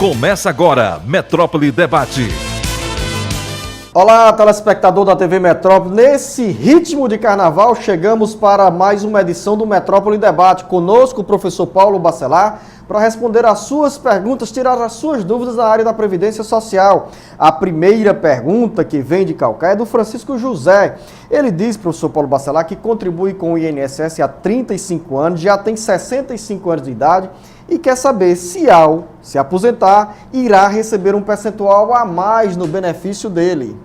Começa agora, Metrópole Debate. Olá, telespectador da TV Metrópole. Nesse ritmo de carnaval, chegamos para mais uma edição do Metrópole Debate. Conosco o professor Paulo Bacelar, para responder às suas perguntas, tirar as suas dúvidas na área da Previdência Social. A primeira pergunta, que vem de Calcaia, é do Francisco José. Ele diz, professor Paulo Bacelar, que contribui com o INSS há 35 anos, já tem 65 anos de idade e quer saber se ao se aposentar, irá receber um percentual a mais no benefício dele.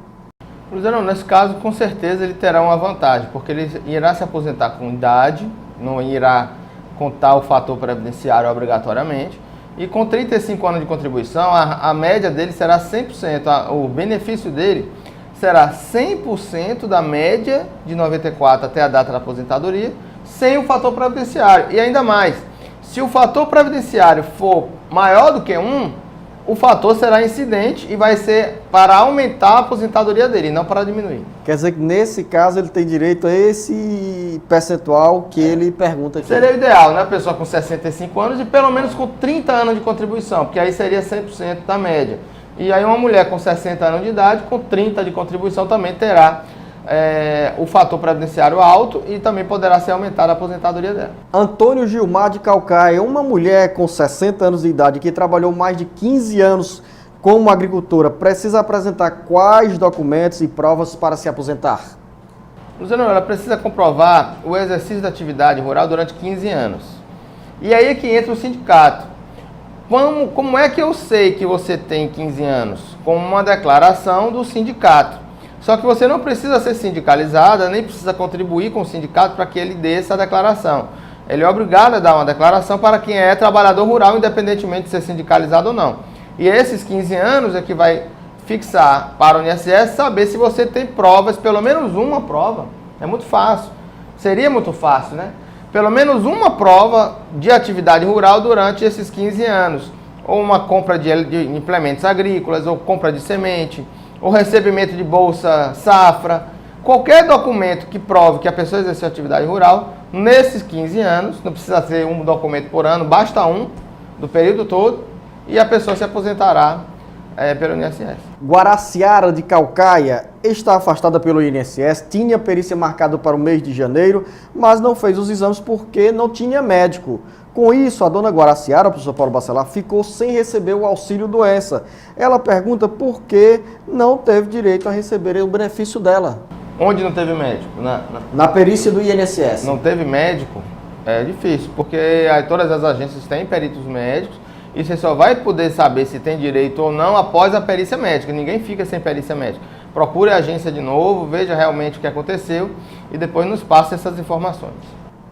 Cruzeiro, nesse caso, com certeza ele terá uma vantagem, porque ele irá se aposentar com idade, não irá contar o fator previdenciário obrigatoriamente, e com 35 anos de contribuição, a média dele será 100%, o benefício dele será 100% da média de 94 até a data da aposentadoria, sem o fator previdenciário. E ainda mais, se o fator previdenciário for maior do que 1, o fator será incidente e vai ser para aumentar a aposentadoria dele, não para diminuir. Quer dizer que nesse caso ele tem direito a esse percentual que ele pergunta aqui. Seria o ideal, né? A pessoa com 65 anos e pelo menos com 30 anos de contribuição, porque aí seria 100% da média. E aí uma mulher com 60 anos de idade, com 30 de contribuição, também terá o fator previdenciário alto e também poderá ser aumentada a aposentadoria dela. Antônio Gilmar de Calcaia, uma mulher com 60 anos de idade que trabalhou mais de 15 anos como agricultora, precisa apresentar quais documentos e provas para se aposentar? Luciano, ela precisa comprovar o exercício da atividade rural durante 15 anos. E aí é que entra o sindicato. Como é que eu sei que você tem 15 anos? Com uma declaração do sindicato. Só que você não precisa ser sindicalizada, nem precisa contribuir com o sindicato para que ele dê essa declaração. Ele é obrigado a dar uma declaração para quem é trabalhador rural, independentemente de ser sindicalizado ou não. E esses 15 anos é que vai fixar para o INSS saber se você tem provas, pelo menos uma prova. É muito fácil. Seria muito fácil, né? Pelo menos uma prova de atividade rural durante esses 15 anos. Ou uma compra de implementos agrícolas, ou compra de semente, o recebimento de bolsa safra, qualquer documento que prove que a pessoa exerceu atividade rural, nesses 15 anos, não precisa ser um documento por ano, basta um, do período todo, e a pessoa se aposentará pelo INSS. Guaraciara de Calcaia está afastada pelo INSS, tinha perícia marcada para o mês de janeiro, mas não fez os exames porque não tinha médico. Com isso, a dona Guaraciara, professor Paulo Bacelar, ficou sem receber o auxílio-doença. Ela pergunta por que não teve direito a receber o benefício dela. Onde não teve médico? Na perícia do INSS. Não teve médico? É difícil, porque aí todas as agências têm peritos médicos e você só vai poder saber se tem direito ou não após a perícia médica. Ninguém fica sem perícia médica. Procure a agência de novo, veja realmente o que aconteceu e depois nos passe essas informações.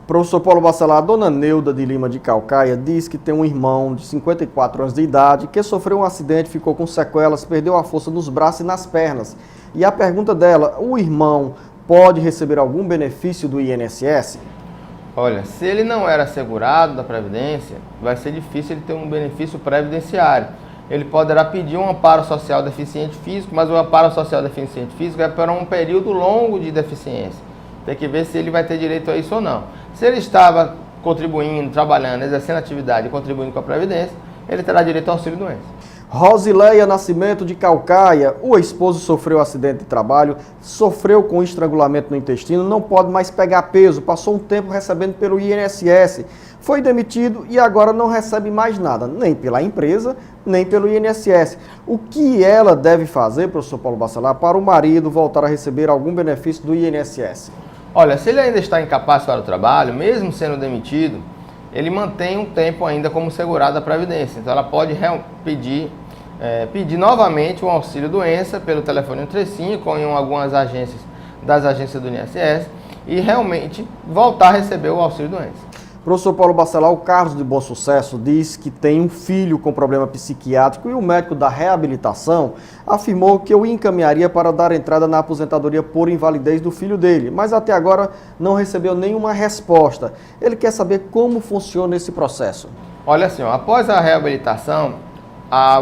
Professor Paulo Bacelar, a dona Neuda de Lima de Calcaia diz que tem um irmão de 54 anos de idade que sofreu um acidente, ficou com sequelas, perdeu a força nos braços e nas pernas. E a pergunta dela, o irmão pode receber algum benefício do INSS? Olha, se ele não era segurado da Previdência, vai ser difícil ele ter um benefício previdenciário. Ele poderá pedir um amparo social deficiente físico, mas o amparo social deficiente físico é para um período longo de deficiência. Tem que ver se ele vai ter direito a isso ou não. Se ele estava contribuindo, trabalhando, exercendo atividade e contribuindo com a Previdência, ele terá direito ao auxílio-doença. Rosileia Nascimento de Calcaia, o esposo sofreu acidente de trabalho, sofreu com estrangulamento no intestino, não pode mais pegar peso, passou um tempo recebendo pelo INSS, foi demitido e agora não recebe mais nada, nem pela empresa, nem pelo INSS. O que ela deve fazer, professor Paulo Bacelar, para o marido voltar a receber algum benefício do INSS? Olha, se ele ainda está incapaz para o trabalho, mesmo sendo demitido, ele mantém um tempo ainda como segurado da Previdência. Então ela pode pedir novamente um auxílio-doença pelo telefone 135 ou em algumas agências das agências do INSS e realmente voltar a receber o auxílio-doença. Professor Paulo Bacelar, o Carlos de Bom Sucesso diz que tem um filho com problema psiquiátrico e o médico da reabilitação afirmou que o encaminharia para dar entrada na aposentadoria por invalidez do filho dele, mas até agora não recebeu nenhuma resposta. Ele quer saber como funciona esse processo. Olha assim, após a reabilitação,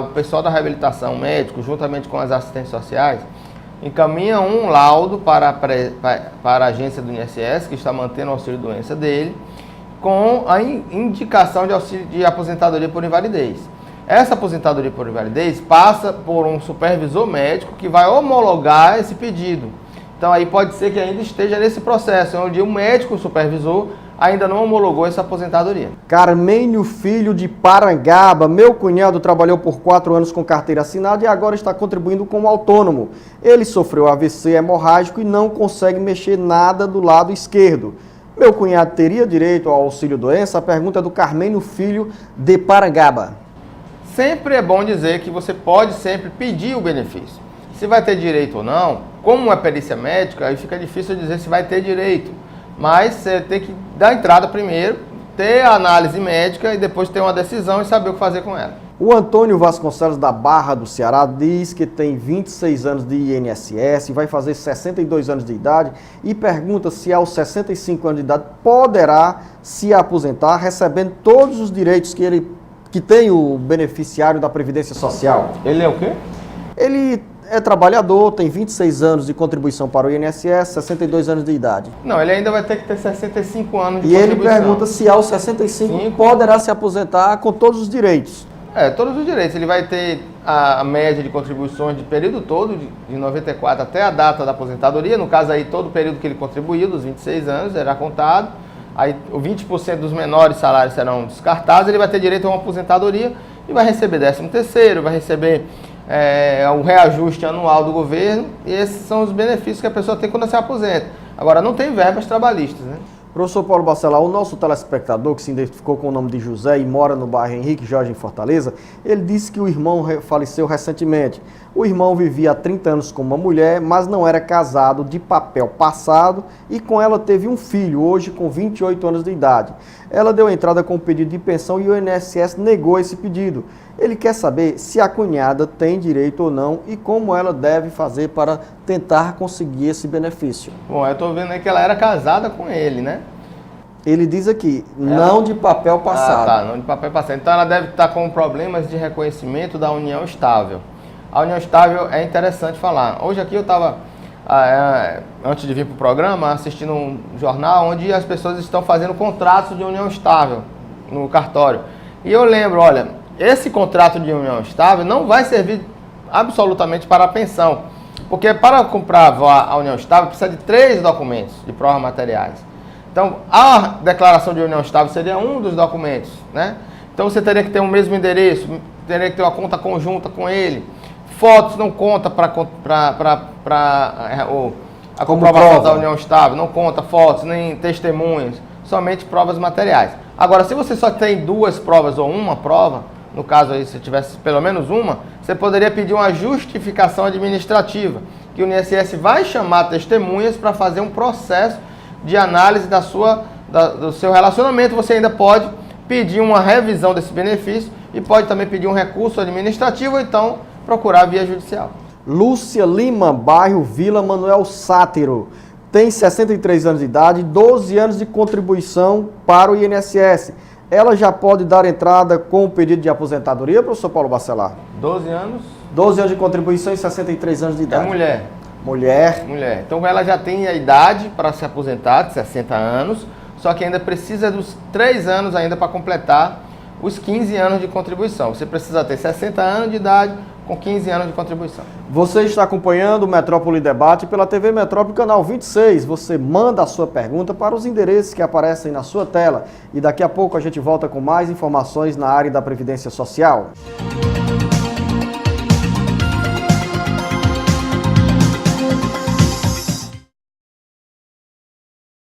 o pessoal da reabilitação, médico, juntamente com as assistentes sociais, encaminha um laudo para a agência do INSS, que está mantendo o auxílio-doença dele, com a indicação de auxílio de aposentadoria por invalidez. Essa aposentadoria por invalidez passa por um supervisor médico que vai homologar esse pedido. Então aí pode ser que ainda esteja nesse processo, onde o médico supervisor ainda não homologou essa aposentadoria. Carmênio Filho de Parangaba, meu cunhado trabalhou por 4 anos com carteira assinada e agora está contribuindo como autônomo. Ele sofreu AVC hemorrágico e não consegue mexer nada do lado esquerdo. Meu cunhado teria direito ao auxílio-doença? A pergunta é do Carmênio Filho de Parangaba. Sempre é bom dizer que você pode sempre pedir o benefício. Se vai ter direito ou não, como é perícia médica, aí fica difícil dizer se vai ter direito. Mas você tem que dar entrada primeiro, ter a análise médica e depois ter uma decisão e saber o que fazer com ela. O Antônio Vasconcelos da Barra do Ceará diz que tem 26 anos de INSS, vai fazer 62 anos de idade e pergunta se aos 65 anos de idade poderá se aposentar recebendo todos os direitos que tem o beneficiário da Previdência Social. Ele é o quê? Ele é trabalhador, tem 26 anos de contribuição para o INSS, 62 anos de idade. Não, ele ainda vai ter que ter 65 anos de E contribuição. ele pergunta se aos 65 poderá se aposentar com todos os direitos. Todos os direitos. Ele vai ter a média de contribuições de período todo, de 94 até a data da aposentadoria. No caso aí, todo o período que ele contribuiu, dos 26 anos, será contado. Aí, o 20% dos menores salários serão descartados. Ele vai ter direito a uma aposentadoria e vai receber 13º, vai receber o reajuste anual do governo. E esses são os benefícios que a pessoa tem quando se aposenta. Agora, não tem verbas trabalhistas, né? Professor Paulo Bacelar, o nosso telespectador, que se identificou com o nome de José e mora no bairro Henrique Jorge, em Fortaleza, ele disse que o irmão faleceu recentemente. O irmão vivia há 30 anos com uma mulher, mas não era casado, de papel passado, e com ela teve um filho, hoje com 28 anos de idade. Ela deu entrada com um pedido de pensão e o INSS negou esse pedido. Ele quer saber se a cunhada tem direito ou não e como ela deve fazer para tentar conseguir esse benefício. Bom, eu estou vendo aí que ela era casada com ele, né? Ele diz aqui, não de papel passado. Ah, tá, não de papel passado. Então ela deve estar com problemas de reconhecimento da união estável. A união estável é interessante falar. Hoje aqui eu estava, antes de vir para o programa, assistindo um jornal onde as pessoas estão fazendo contratos de união estável no cartório. E eu lembro, olha, esse contrato de união estável não vai servir absolutamente para a pensão. Porque para comprovar a união estável precisa de 3 documentos de provas materiais. Então, a declaração de união estável seria um dos documentos, né? Então, você teria que ter o mesmo endereço, teria que ter uma conta conjunta com ele. Fotos não conta para a comprovação da união estável, não conta fotos, nem testemunhas, somente provas materiais. Agora, se você só tem 2 provas ou uma prova, no caso aí, se tivesse pelo menos uma, você poderia pedir uma justificação administrativa, que o INSS vai chamar testemunhas para fazer um processo de análise do seu relacionamento. Você ainda pode pedir uma revisão desse benefício e pode também pedir um recurso administrativo ou então procurar via judicial. Lúcia Lima, bairro Vila Manuel Sátiro, tem 63 anos de idade, 12 anos de contribuição para o INSS. Ela já pode dar entrada com o pedido de aposentadoria, professor Paulo Bacelar? 12 anos? 12 anos de contribuição e 63 anos de idade. É mulher. Mulher. Então ela já tem a idade para se aposentar, de 60 anos, só que ainda precisa dos 3 anos ainda para completar os 15 anos de contribuição. Você precisa ter 60 anos de idade com 15 anos de contribuição. Você está acompanhando o Metrópole Debate pela TV Metrópole, canal 26. Você manda a sua pergunta para os endereços que aparecem na sua tela. E daqui a pouco a gente volta com mais informações na área da Previdência Social.